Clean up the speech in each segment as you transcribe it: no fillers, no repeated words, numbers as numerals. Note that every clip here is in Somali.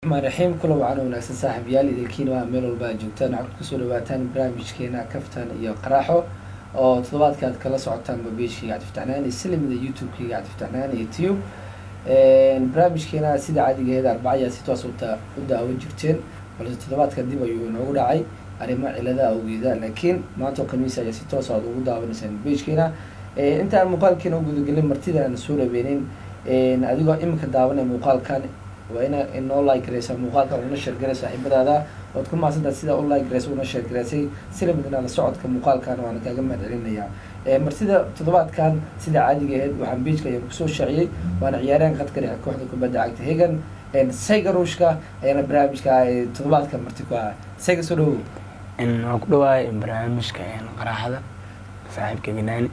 الرحمن الرحيم كل وعنا وناسن صاحب يالي ذلكين وميل والبا جوتان عقد كسول واتان برامج كينا كفتان iyo qaraxo oo toddobaadkaad kala socotaan babeeshii aad fitnaan islamida youtube kiga aad fitnaan youtube barnaamijkeena sida caadigeeda arbacaya si toos u daawan jirteen balse toddobaadka dib ayuu inoogu dhacay arrimo cilada awgeeda laakiin maanta khamiis ayaa si toos ah ugu daawanaysan babeeshkeena inta muuqaalkeena ugu gudagelin martida aan soo rabeeyeen adigoo imika daawanay muuqaalkan وأنا إنه الله يكرسه مقاطع ونشر جرس أحب هذا وتكون مع سنة سيدا الله يكرسه ونشر جرسي سلم بدنا على الصعود كمقال كان وأنا كجمع علينا إياه مرتدى تضبط كان سيدا عادي جهد وعم بيج كي يكسو الشرعي وأنا عيارين قد كره كوحدكم بدأ عكت هيجن إن سيجروشكا أنا برامج كا تضبط كان مرتكوا سيجسلو إن أقولوا إن برامج كأن قراحة صاحب كجنان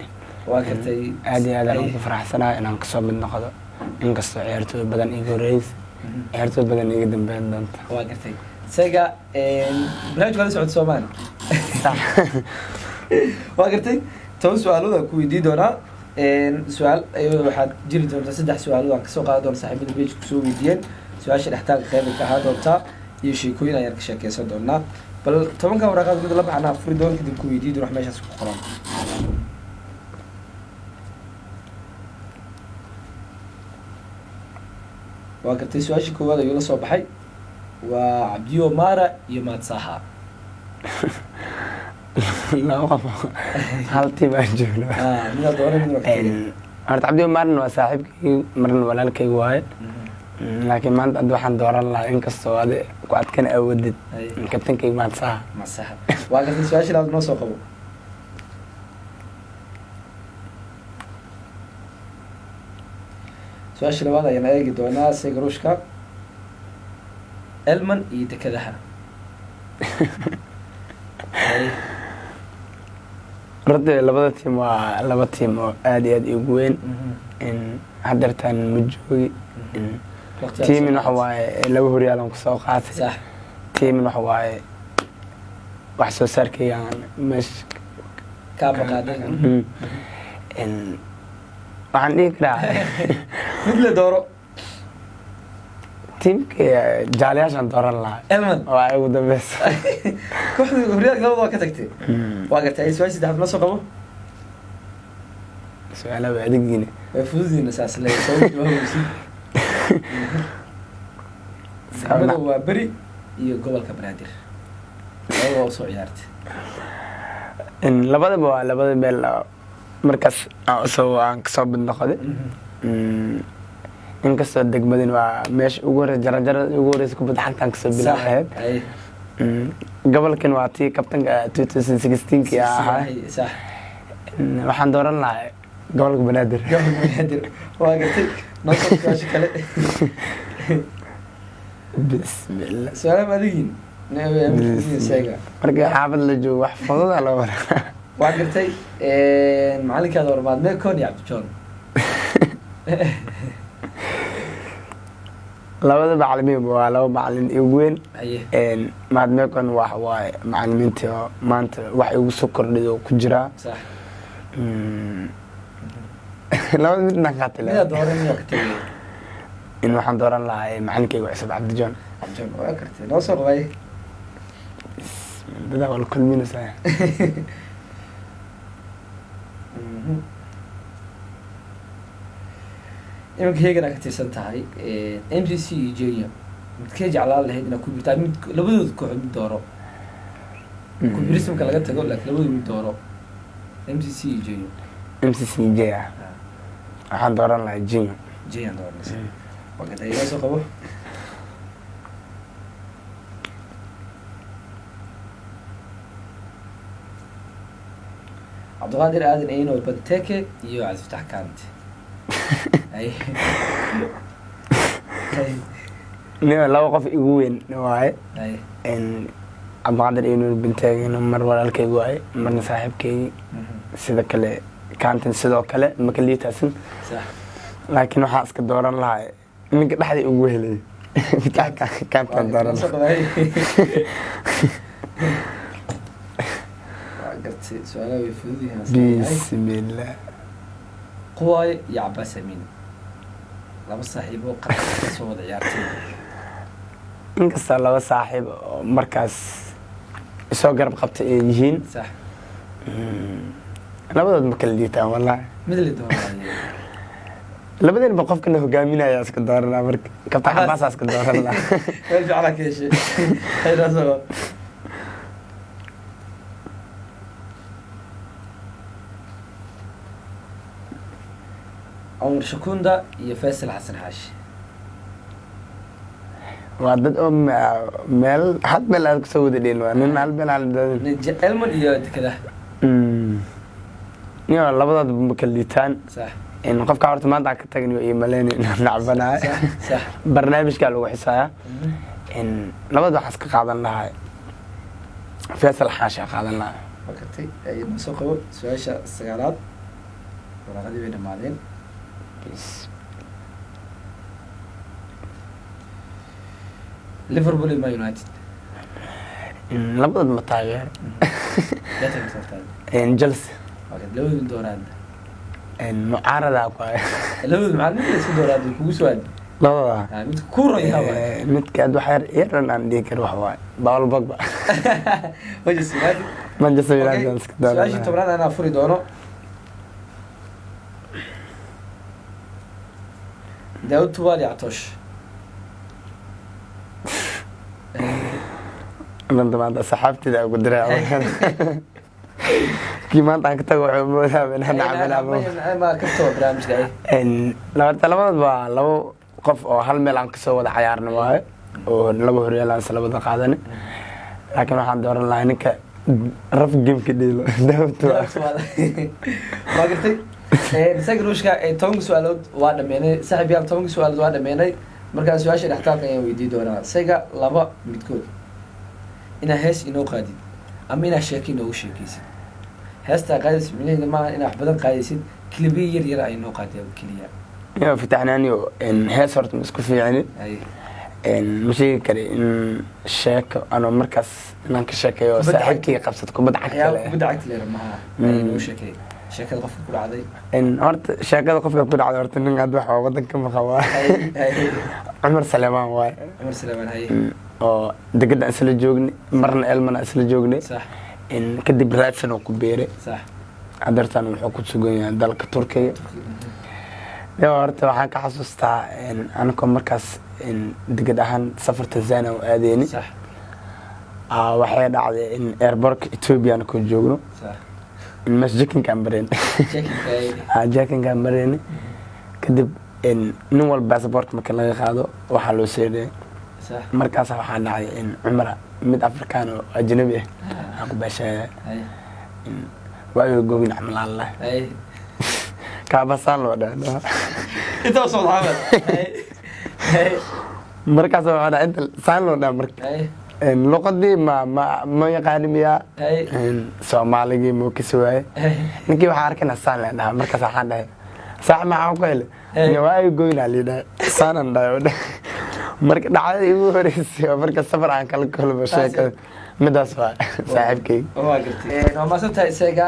وقتي عادي هذا لو فرح سنة إن أنقص من نقطة إنقص عيرته بدن إيجوريز عيرته بدن يقدم بين دنت وقتي سيجا برامج قال سعود سومان صح وقتي تو سؤالو ذا كويدي دونا سؤال أيوة واحد جري دونا سدح سؤالو عن كسوق هذا صاحب البيج كسوق ديان سؤال شيء يحتاج خير كهذا وبتاع يشي كوينا يركش كيسة دونا بل طبعا كم رقم قد لبح أنا فريدون كده كويدي دون رح ماشي سوق قرآن وقتي سؤال شيء كويدا يلا صباحي وعبديو مارا يمات صحة لا والله حالتي ما جبنا من الدورة من وقتي أنا تعبدي مرن وصاحبك مرن ولا لك وايد لكن ما عند واحد دور الله إنك السواد قعد كان أودد كابتن كي ما تصح ما صح وقتي سؤال شيء لازم نوصل قبل سؤال شيء لوادا ينايق دونا سيجروشكا المن يتكدها رد لبضة تيم ولبضة تيم آدي يقوين إن حضرتان مجوي إن تيم نحواي لو هو ريالهم كسوقات صح تيم نحواي وحسو ساركي يعني مش كابا قادم إن وعندي كده مثل دورو تيم كي جالي عشان دور الله المن واي وده بس كوحد ريال قبل ما كتكتي وقت أي سؤال سيدي نصو قبل سؤال بعد جيني فوزي نساس اللي يسوي جواب وسي محمد هو بري يقبل كبرادر هو وصو عيارتي إن لبضة بيل مركز أسوأ عنك صوب النقد إنك صدق بدين ومش أقول جرى أقول إذا كنت حتى عنك صوب بالعهد قبل كان وعطي كابتن 2016 كيا صح وحن دور الله قبل بنادر وقتك نصب كاش كله بسم الله سلام عليكم نبي سيجا مركز حافظ لجو وحفظه على ورا وقتي معلك هذا ورماد ما يكون يا عبد الجون labada macallimiin waa laba macallin iyo weyn maadmeekan wax waay macallimiinta maanta wax ugu soo kordhiyo ku jira sax labada mid naqatay la dooran waqti in waxaan dooran lahaa macallinkayga Cusub Cabdijoon waa kartay noo soo qabay dada wal kulminaysa إنك هيك أنا كتير سنتهاي MCC جيريا متكيج على الله هيدنا كل بتاع لابد تكون من دورة كل برسم كلا جت أقول لك لابد من دورة MCC جيريا MCC جيا waxaan dooran lahaa Jin جيا دورة وقت أيها سوقه عبد القادر آدم أينو البنتكة يعزف تحكامتي أي laba qof igu weyn waay أي abqadir inuu bintaagina mar walaalkaygu waay marna saaxiibkaygi sida kale kaantin sidoo kale ma kaliitaasin صح laakiin waxaan iska dooran lahaa ninka dhaxday ugu helay kaantan dooran سؤال يفوزي بسم الله قواي يا عباس أمين لما صاحبه قرأت صوت عيارتين inkastoo laba saaxiib oo markaas isoo garab qabta ay yihiin sax labadood ma kala liitaan wallahi mid la doonayo labadeenba qofkana hogaaminaya iska dooranaa marka kabta xabaasaa iska dooranaa meel fiican ka heshay hayraasoo عمر شكوندا iyo Faisal Xasan Xaashi waa dad oo meel had meel aad ku soo wada dheen waa nin hal meel hal dad Elman iyo dekada niyo labadood ma kala liitaan sax in qofka horta maanta ka tagin iyo iimayleen nacbanaay sax barnaamijka lagu xisaaya in labada wax ka qaadan lahaa Faisal Xaashi qaadan lahaa waqti ay soo qabo su'aasha sagaalaad waraqadii bay dhamaadeen ليفربول ما يونايتد labadooda ma taageer Chelsea وقد لو دوران mucaarada ku ay لو معلم isku dooraan kugu soo aad labada mid ku royaha midka aad wax yar aan dhigi karo wax waay Paul Pogba Manchester United iska dooraan su'aashii tobraad ana furi doono داود توالي عطوش من ضمن صحابتي ده قدر كيما انت كتب وحمودها من هنا عملها ما كتبوا برامج جاي ان لو طلبت با لو قف او هل ميل aan kasoo wada ciyaarna waaye oo laba horyaal aan salabada qaadanay laakiin waxaan dooran lahaa ninka raf game ka dhilo Daawud ma gartay سجروشكا تونغ سؤالود واحد مني صاحب يال تونغ سؤالود واحد مني مركز سؤال شيء نحتاج كيان ويدي دونا سجا لبا متكود إن هس إنه قادي أما إن شاكي إنه شاكيس هس تقادس من هنا ما إن أحبذن قادسين كلبي يرى إنه قادي أو كليا يا فتحناني إن هس صارت مسكوف يعني أي إن مشي كري إن شاك أنا مركز إن كشاكي وساحبكي قبضت كبد عكتله كبد عكتله معها إنه شاكي sheekada qofka ku dhacday in horta sheekada qofka ku dhacday horta nin aad wax wadanka ma qaba Umar Salman waay Umar Salman hay oo degada isla joogni marna Elman isla joogni sax in kadib raadsan oo ku beeray sax adartan wuxuu ku sugan yahay dalka Turkiga horta waxaan ka xasuustaa in anako markaas in degad ahaan safarta Zana oo aadeyni sax waxay dhacday in airport Ethiopia ku joogno sax masjikin kambareen jakin kambareen kadib in nin walba passport marka laga qaado waxa loo seeday sax markaas waxa dhacay in Umar mid Afrikaan oo ajnabi ah ku bashay waayo goobin amal Allah ka basaan loo dhaano inta soo dhaawad markaas waxa dhacay inta saan loo dhaa marka in luqadii ma yaqaanimiya in Soomaaligi ma kiswaay ninkii waxa arkana saan leedahay markaas waxaan dhahay saac ma aan qeyle waayo goobin alida saanan dhayo marka dhacday ugu horeysay marka safar aan kala kulmo sheekada midaas waa saaxiibkay waa gartay ma maasanta isaga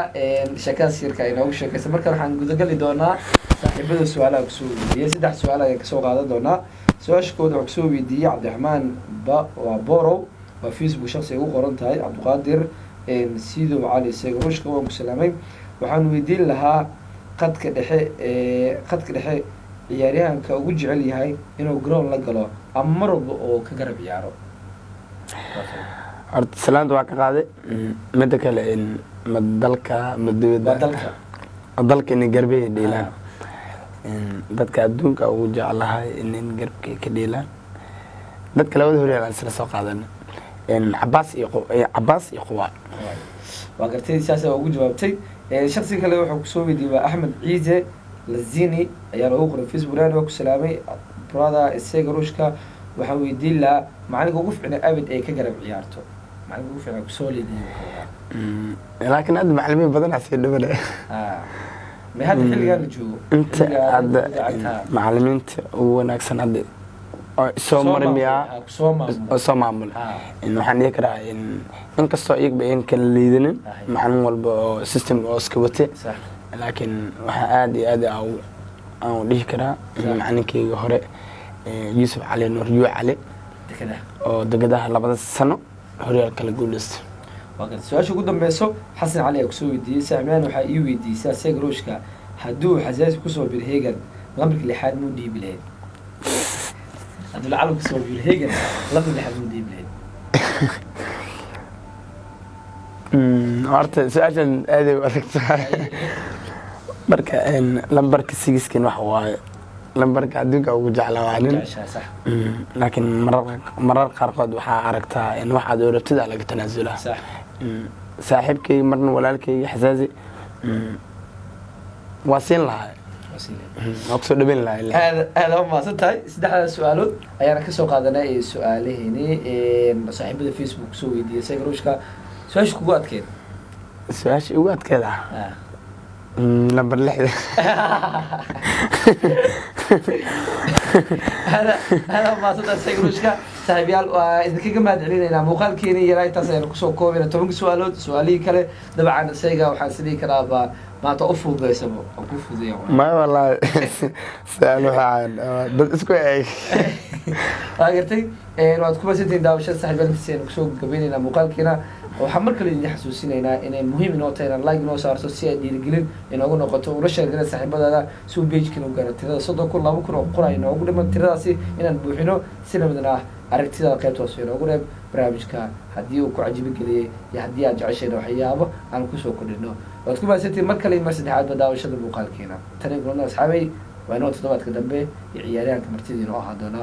sheekada sirka ay noogu sheekaysan marka waxaan gudagali doonaa saaxiibada su'aalaha ku soo weydiiyay saddex su'aal ayaan ka soo qaadan doonaa su'aasha koowaad waxaan ku soo weydiiyay Cabdiraxmaan Borow waa Facebook shakhsi ugu qoran tahay Cabdiqaadir Sido Cali Segarushka waan ku salaamay waxaan weydiin lahaa qadka dhexe ciyaaryahanka ugu jecel yahay inuu ground la galo ama marba oo ka garab ciyaaro horta salaanta waa ka qaaday mid kale in madalka dalka in garbay dhiilaan dadka adduunka ugu jecelahay in garbkay ka dhiilaan dadka labada horyaal aan isla soo qaadanay in Abbas iyo Quwa waa gartay siyaasa ugu jawaabtay shakhsi kale wuxuu ku soo weydiiyay Ahmed Ciise Lazini ayaa ugu qoray Facebook oo ku salaamay brother Segarushka waxa weydiin la macalinka ugu fiicnaa abid ay ka garab ciyaarto macalinka ugu fiicnaa ku soo leeyahay laakiin aad macallimiin badan asii dhabalay ma hada xilligan joogo inta aad macallimiinta ugu wanaagsan hadda soo marmiya soo maamul in waxaan dhihi karaa in kastoo iyaga ay kala liidinin macallin walba oo system oo iska watay laakiin waxa aad iyo aad aan dhihi karaa macallinkeyga hore Yusuf Cali Nuur Cali oo degadaha labada sano horyaalka la guuleystay. su-aasha ugu dambeyso xasan cali aa kusoo weydiiyey saaxiibyahan waxaa ii weydiisay asaga ruushka hadduu xasaasi kusoo biro hegan lambarka lixaad muu dhiibi lahayd hadduu lacalo kusoo biro hegan lambarka lixaad muu dhiibi lahayd horta su-aashan aaday u adagtahay marka lambarka sigiskan waxa waaye lambarka adduunka ugu jecla waa nin laakiin marar qaarkood waxaa aragtaa in wax aad oorabtida laga tanaasula saaxiibkay marna walaalkay xasaasi waa siin lahaa waa kusoo dhaweyn lahaa aad u mahadsan tahay saddexda su-aalood ayaana kasoo qaadanay ee su-aalaheeni saaxiibada facebook kusoo weydiiyay isaga ruushka su-aasha kugu adkeed su-aasha ugu adkeed ah lambar 6 هذا ما صدق سيروشكا صاحبيال idinkaga mahad celinayna muuqaalkeena yaraa intaas aynu kusoo koobina 10 su'aalood su'aalihii kale dabcan sayga waxaan sidii karaaba maanta u fududeysamo oo ku fududeeyo ma wallahi su'aal waxaan dad isku eeg agartay waad ku basantiin daawashada saaxiibada intaas kusoo gabeynayna muuqaalkeena waxaan mar kale idin xasuusinaynaa inay muhiim inoo tahay in like noo saarto si ay dhiirigelin inoogu noqoto ula sheegana saaxiibadaada si uu page-kan u gaaro tirada 30,000 oo qoray inoogu dhiman tiradaasi inaan buuxino si nabadna aragtida qaybta hoose inoogu reeb barnaamijka haddii uu ku cajibi geliyay iyo haddii aad jeceshahay waxyaabo aan kusoo kordhino waad ku mahadsantiin mar kale mar saddexaad daawashada muuqaalkeena tan iyo kulanna asxaabay waa inoo toddobaadka dambe iyo ciyaaryahanka martida inoo ahaa doona